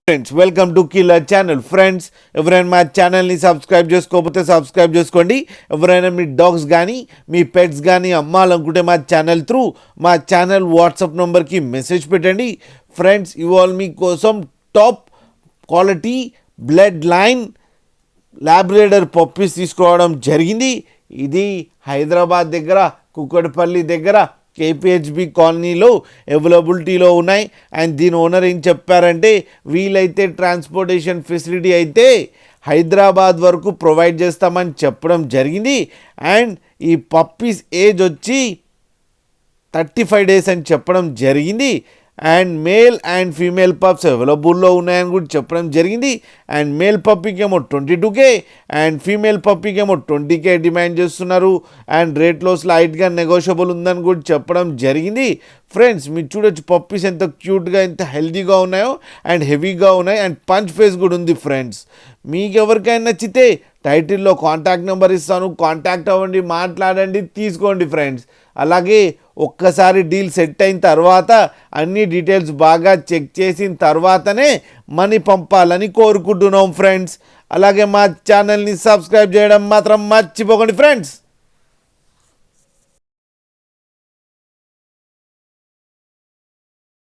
Friends welcome to killer channel. Friends ఎవరైనా మా ఛానల్ని సబ్స్క్రైబ్ చేసుకోకపోతే సబ్స్క్రైబ్ చేసుకోండి. ఎవరైనా మీ డాగ్స్ కానీ మీ పెట్స్ కానీ అమ్మాలనుకుంటే మా ఛానల్ త్రూ మా ఛానల్ వాట్సాప్ నెంబర్కి మెసేజ్ పెట్టండి. ఫ్రెండ్స్ ఇవాళ మీకోసం top quality blood line Labrador puppies తీసుకోవడం జరిగింది. ఇది హైదరాబాద్ దగ్గర కుక్కడపల్లి దగ్గర కేపీహెచ్బి కాలనీలో అవైలబిలిటీలో ఉన్నాయి. అండ్ దీని ఓనర్ ఏం చెప్పారంటే వీలైతే ట్రాన్స్పోర్టేషన్ ఫెసిలిటీ అయితే హైదరాబాద్ వరకు ప్రొవైడ్ చేస్తామని చెప్పడం జరిగింది. అండ్ ఈ పప్పీస్ ఏజ్ వచ్చి 35 days అని చెప్పడం జరిగింది. And male and female pups అవైలబుల్లో ఉన్నాయని కూడా చెప్పడం జరిగింది. అండ్ మేల్ పప్పీకి ఏమో 22K అండ్ ఫీమేల్ పప్పీకి ఏమో 20K డిమాండ్ చేస్తున్నారు. అండ్ రేట్లో స్లైట్గా నెగోషియబుల్ ఉందని కూడా చెప్పడం జరిగింది. ఫ్రెండ్స్ మీరు చూడొచ్చు పప్పీస్ ఎంత క్యూట్గా ఎంత హెల్తీగా ఉన్నాయో అండ్ హెవీగా ఉన్నాయి అండ్ పంచ్ ఫేస్ కూడా ఉంది. ఫ్రెండ్స్ మీకు ఎవరికైనా నచ్చితే టైటిల్లో కాంటాక్ట్ నెంబర్ ఇస్తాను, కాంటాక్ట్ అవ్వండి, మాట్లాడండి, తీసుకోండి. ఫ్రెండ్స్ అలాగే ఒక్కసారి డీల్ సెట్ అయిన తర్వాత అన్ని డీటెయిల్స్ బాగా చెక్ చేసిన తర్వాతనే మనీ పంపాలని కోరుకుంటున్నాం. ఫ్రెండ్స్ అలాగే మా ఛానల్ని సబ్స్క్రైబ్ చేయడం మాత్రం మర్చిపోకండి. ఫ్రెండ్స్